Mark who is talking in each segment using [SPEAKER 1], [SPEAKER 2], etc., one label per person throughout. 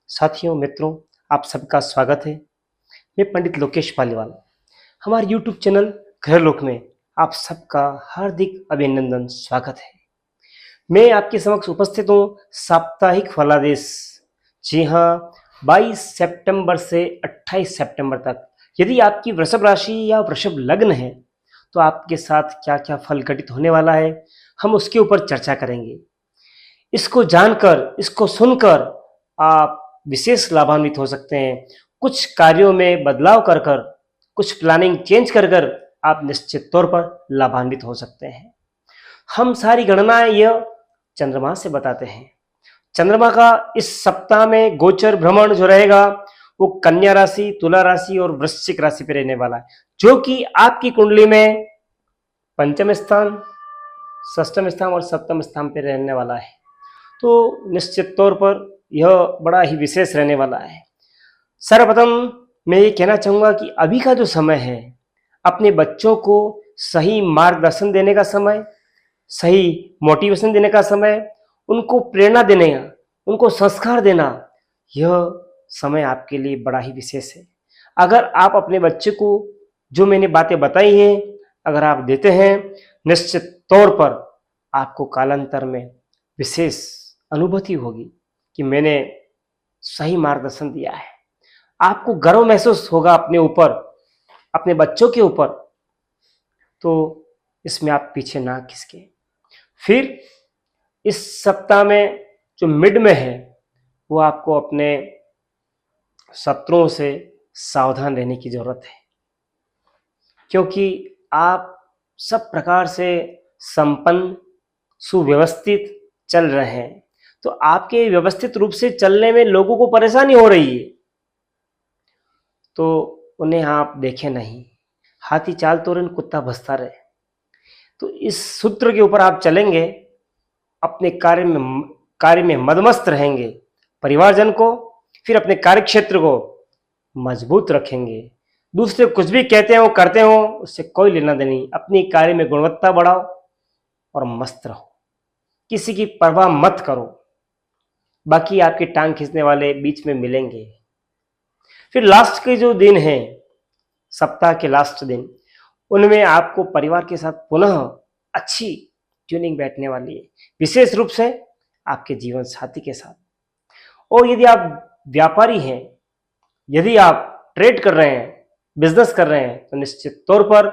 [SPEAKER 1] साथियों, मित्रों, आप सबका स्वागत है। मैं पंडित लोकेश पालीवाल। हमारे यूट्यूब चैनल घरलोक में आप सबका हार्दिक अभिनंदन, स्वागत है। मैं आपके समक्ष उपस्थित हूँ साप्ताहिक फलादेश। जी हाँ, 22 सितंबर से 28 सितंबर तक यदि आपकी वृषभ राशि या वृषभ लग्न है तो आपके साथ क्या क्या फल घटित होने वाला है, हम उसके ऊपर चर्चा करेंगे। इसको जानकर, इसको सुनकर आप विशेष लाभान्वित हो सकते हैं। कुछ कार्यों में बदलाव कर कर, कुछ प्लानिंग चेंज कर कर आप निश्चित तौर पर लाभान्वित हो सकते हैं। हम सारी गणनाएं यह चंद्रमा से बताते हैं। चंद्रमा का इस सप्ताह में गोचर भ्रमण जो रहेगा वो कन्या राशि, तुला राशि और वृश्चिक राशि पे रहने वाला है, जो कि आपकी कुंडली में पंचम स्थान, षष्ठम स्थान और सप्तम स्थान पे रहने वाला है। तो निश्चित तौर पर यह बड़ा ही विशेष रहने वाला है। सर्वप्रथम मैं ये कहना चाहूँगा कि अभी का जो समय है, अपने बच्चों को सही मार्गदर्शन देने का समय, सही मोटिवेशन देने का समय, उनको प्रेरणा देने का, उनको संस्कार देना, यह समय आपके लिए बड़ा ही विशेष है। अगर आप अपने बच्चे को जो मैंने बातें बताई हैं अगर आप देते हैं, निश्चित तौर पर आपको कालांतर में विशेष अनुभूति होगी कि मैंने सही मार्गदर्शन दिया है। आपको गर्व महसूस होगा अपने ऊपर, अपने बच्चों के ऊपर। तो इसमें आप पीछे ना खिसके। फिर इस सप्ताह में जो मिड में है वो आपको अपने शत्रुओं से सावधान रहने की जरूरत है, क्योंकि आप सब प्रकार से संपन्न, सुव्यवस्थित चल रहे हैं। तो आपके व्यवस्थित रूप से चलने में लोगों को परेशानी हो रही है, तो उन्हें आप देखें नहीं। हाथी चाल तोरन कुत्ता भसता रहे। तो इस सूत्र के ऊपर आप चलेंगे, अपने कार्य में मदमस्त रहेंगे, परिवारजन को, फिर अपने कार्य क्षेत्र को मजबूत रखेंगे। दूसरे कुछ भी कहते हो करते हो उससे कोई लेना देना नहीं। अपनी कार्य में गुणवत्ता बढ़ाओ और मस्त रहो, किसी की परवाह मत करो। बाकी आपके टांग खींचने वाले बीच में मिलेंगे। फिर लास्ट के जो दिन हैं, सप्ताह के लास्ट दिन, उनमें आपको परिवार के साथ पुनः अच्छी ट्यूनिंग बैठने वाली है, विशेष रूप से आपके जीवन साथी के साथ। और यदि आप व्यापारी हैं, यदि आप ट्रेड कर रहे हैं, बिजनेस कर रहे हैं, तो निश्चित तौर पर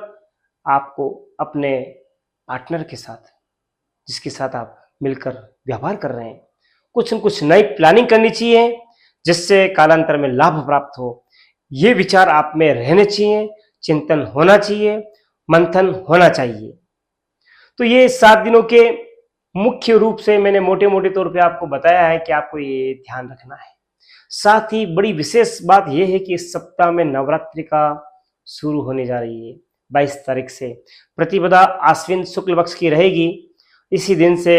[SPEAKER 1] आपको अपने पार्टनर के साथ, जिसके साथ आप मिलकर व्यवहार कर रहे हैं, कुछ न कुछ नई प्लानिंग करनी चाहिए, जिससे कालांतर में लाभ प्राप्त हो। ये विचार आप में रहने चाहिए, चिंतन होना चाहिए, मंथन होना चाहिए। तो ये 7 दिनों के मुख्य रूप से मैंने मोटे मोटे तौर पे आपको बताया है कि आपको ये ध्यान रखना है। साथ ही बड़ी विशेष बात यह है कि इस सप्ताह में नवरात्रि का शुरू होने जा रही है। 22 तारीख से प्रतिपदा आश्विन शुक्ल पक्ष की रहेगी। इसी दिन से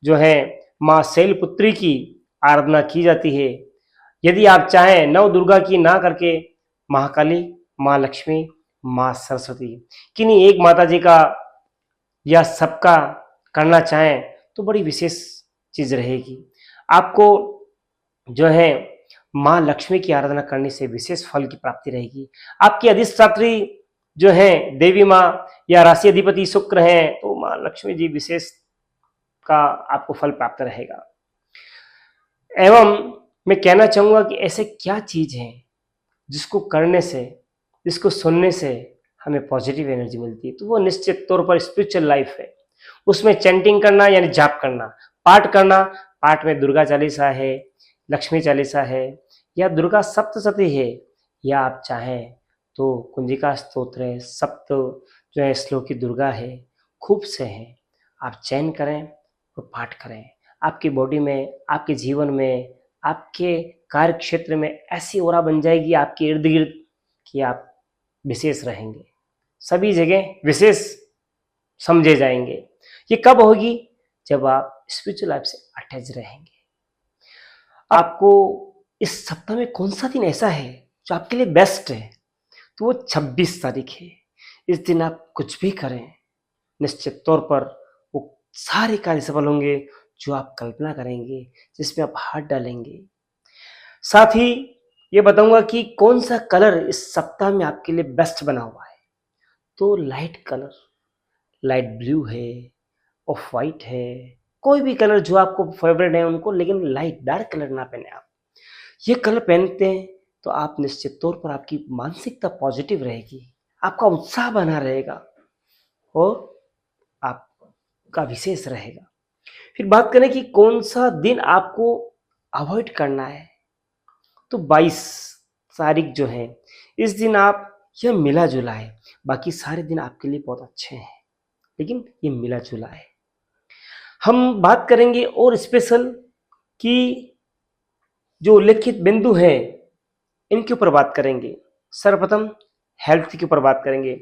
[SPEAKER 1] जो है माँ शैलपुत्री की आराधना की जाती है। यदि आप चाहें नव दुर्गा की ना करके महाकाली, माँ लक्ष्मी, माँ सरस्वती, किन्हीं एक माता जी का या सबका करना चाहें तो बड़ी विशेष चीज रहेगी। आपको जो है माँ लक्ष्मी की आराधना करने से विशेष फल की प्राप्ति रहेगी। आपकी अधिष्ठात्री जो है देवी माँ या राशि अधिपति शुक्र हैं, तो माँ लक्ष्मी जी विशेष का आपको फल प्राप्त रहेगा। एवं मैं कहना चाहूंगा कि ऐसे क्या चीज है जिसको करने से, जिसको सुनने से हमें पॉजिटिव एनर्जी मिलती है, तो वो निश्चित तौर पर स्पिरिचुअल लाइफ है। उसमें चैंटिंग करना यानी जाप करना, पाठ करना। पाठ में दुर्गा चालीसा है, लक्ष्मी चालीसा है, या दुर्गा सप्तशती है, या आप चाहें तो कुंजिका स्तोत्र है, सप्त जो है श्लोकी दुर्गा है, खूब से हैं। आप चयन करें और पाठ करें। आपकी बॉडी में, आपके जीवन में, आपके कार्य क्षेत्र में ऐसी ओरा बन जाएगी आपके इर्द गिर्द कि आप विशेष रहेंगे, सभी जगह विशेष समझे जाएंगे। ये कब होगी? जब आप स्पिरिचुअल लाइफ से अटैच रहेंगे। आपको इस सप्ताह में कौन सा दिन ऐसा है जो आपके लिए बेस्ट है? तो वो 26 तारीख है। इस दिन आप कुछ भी करें, निश्चित तौर पर वो सारे कार्य सफल होंगे जो आप कल्पना करेंगे, जिसमें आप हाथ डालेंगे। साथ ही ये बताऊंगा कि कौन सा कलर इस सप्ताह में आपके लिए बेस्ट बना हुआ है। तो लाइट कलर, लाइट ब्लू है, ऑफ वाइट है, कोई भी कलर जो आपको फेवरेट है उनको, लेकिन लाइट डार्क कलर ना पहने आप। ये कलर पहनते हैं तो आप निश्चित तौर पर आपकी मानसिकता पॉजिटिव रहेगी, आपका उत्साह बना रहेगा और आपका विशेष रहेगा। फिर बात करें कि कौन सा दिन आपको अवॉइड करना है, तो 22 तारीख जो है इस दिन आप, यह मिला जुला है, बाकी सारे दिन आपके लिए बहुत अच्छे हैं लेकिन ये मिला जुला है। हम बात करेंगे और स्पेशल कि जो उल्लेखित बिंदु हैं इनके ऊपर बात करेंगे। सर्वप्रथम हेल्थ के ऊपर बात करेंगे।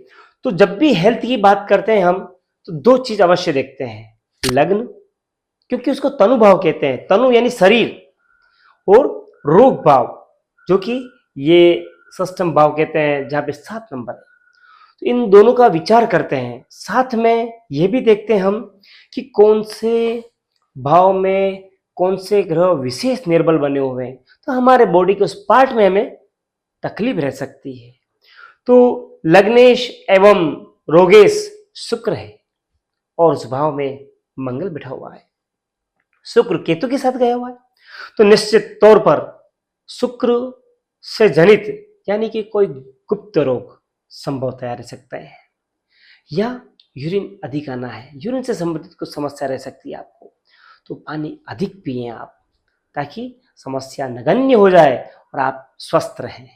[SPEAKER 1] तो जब भी हेल्थ की बात करते हैं हम, तो दो चीज अवश्य देखते हैं, लग्न, क्योंकि उसको तनु भाव कहते हैं, तनु यानी शरीर, और रोग भाव जो कि ये षष्ठम भाव कहते हैं जहां पे 7 नंबर है। तो इन दोनों का विचार करते हैं, साथ में यह भी देखते हैं हम कि कौन से भाव में कौन से ग्रह विशेष निर्बल बने हुए हैं, तो हमारे बॉडी के उस पार्ट में हमें तकलीफ रह सकती है। तो लग्नेश एवं रोगेश शुक्र है और उस भाव में मंगल बैठा हुआ है, शुक्र केतु के साथ गया हुआ है। तो निश्चित तौर पर शुक्र से जनित यानी कि कोई गुप्त रोग संभवतः रह सकता है, या यूरिन अधिक आना है, यूरिन से संबंधित कुछ समस्या रह सकती है आपको, तो पानी अधिक पिए आप ताकि समस्या नगण्य हो जाए और आप स्वस्थ रहें।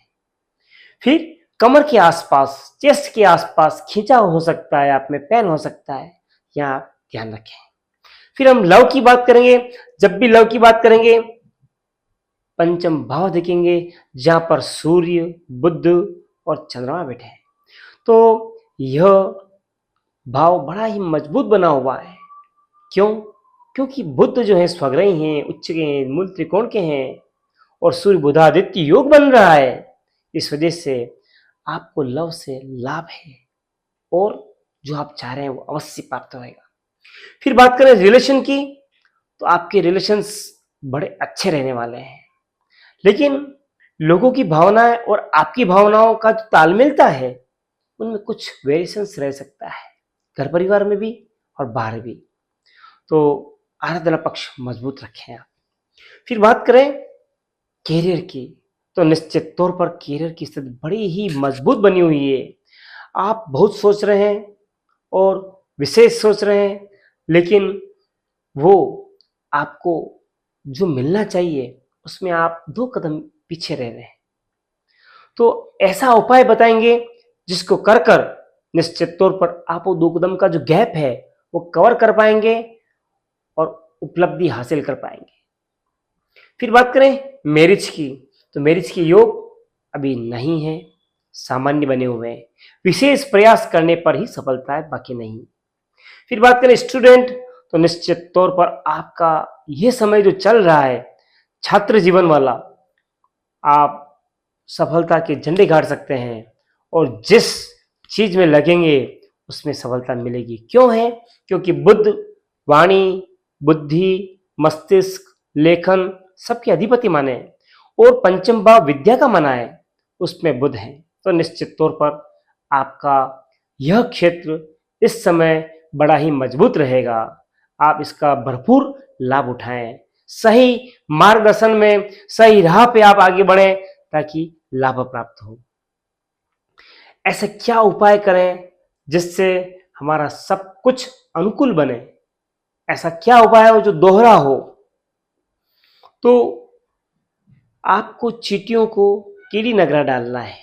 [SPEAKER 1] फिर कमर के आसपास, चेस्ट के आसपास खिंचाव हो सकता है, आप में पेन हो सकता है, यहाँ आप ध्यान रखें। फिर हम लव की बात करेंगे। जब भी लव की बात करेंगे पंचम भाव देखेंगे जहां पर सूर्य, बुध और चंद्रमा बैठे हैं, तो यह भाव बड़ा ही मजबूत बना हुआ है। क्यों? क्योंकि बुध जो है स्वग्रही हैं, उच्च के हैं, मूल त्रिकोण के हैं, और सूर्य बुधादित्य योग बन रहा है। इस वजह से आपको लव से लाभ है और जो आप चाह रहे हैं वो अवश्य प्राप्त होगा। फिर बात करें रिलेशन की, तो आपके रिलेशंस बड़े अच्छे रहने वाले हैं, लेकिन लोगों की भावनाएं और आपकी भावनाओं का जो तालमेलता है उनमें कुछ वेरिएशंस रह सकता है, घर परिवार में भी और बाहर भी। तो आराधना पक्ष मजबूत रखें आप। फिर बात करें कैरियर की, तो निश्चित तौर पर कैरियर की स्थिति बड़ी ही मजबूत बनी हुई है। आप बहुत सोच रहे हैं और विशेष सोच रहे हैं, लेकिन वो आपको जो मिलना चाहिए उसमें आप 2 कदम पीछे रह रहे हैं। तो ऐसा उपाय बताएंगे जिसको कर कर निश्चित तौर पर आप वो 2 कदम का जो गैप है वो कवर कर पाएंगे और उपलब्धि हासिल कर पाएंगे। फिर बात करें मैरिज की, तो मैरिज के योग अभी नहीं है, सामान्य बने हुए हैं, विशेष प्रयास करने पर ही सफलता है, बाकी नहीं। फिर बात करें स्टूडेंट, तो निश्चित तौर पर आपका यह समय जो चल रहा है छात्र जीवन वाला, आप सफलता के झंडे गाड़ सकते हैं और जिस चीज में लगेंगे उसमें सफलता मिलेगी। क्यों है? क्योंकि बुध वाणी, बुद्धि, मस्तिष्क, लेखन सबके अधिपति माने हैं और पंचम भाव विद्या का माना है, उसमें बुध है। तो निश्चित तौर पर आपका यह क्षेत्र इस समय बड़ा ही मजबूत रहेगा, आप इसका भरपूर लाभ उठाएं, सही मार्गदर्शन में सही राह पे आप आगे बढ़ें ताकि लाभ प्राप्त हो। ऐसे क्या उपाय करें जिससे हमारा सब कुछ अनुकूल बने? ऐसा क्या उपाय हो जो दोहरा हो? तो आपको चींटियों को कीड़ी नगरा डालना है,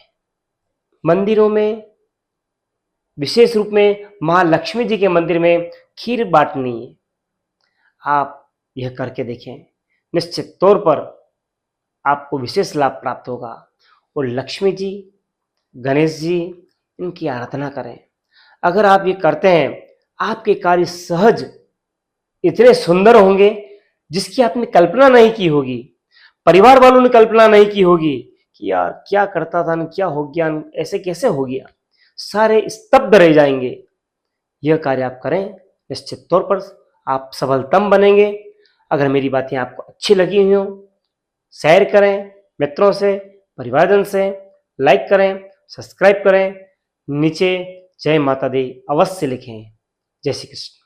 [SPEAKER 1] मंदिरों में विशेष रूप में मां लक्ष्मी जी के मंदिर में खीर बांटनी है। आप यह करके देखें, निश्चित तौर पर आपको विशेष लाभ प्राप्त होगा। और लक्ष्मी जी, गणेश जी, इनकी आराधना करें। अगर आप ये करते हैं आपके कार्य सहज इतने सुंदर होंगे जिसकी आपने कल्पना नहीं की होगी, परिवार वालों ने कल्पना नहीं की होगी कि यार क्या करता था, क्या हो गया, ऐसे कैसे हो गया, सारे स्तब्ध रह जाएंगे। यह कार्य आप करें, निश्चित तौर पर आप सफलतम बनेंगे। अगर मेरी बातें आपको अच्छी लगी हुई हो शेयर करें, मित्रों से, परिवारजन से लाइक करें, सब्सक्राइब करें, नीचे जय माता दी अवश्य लिखें। जय श्री कृष्ण।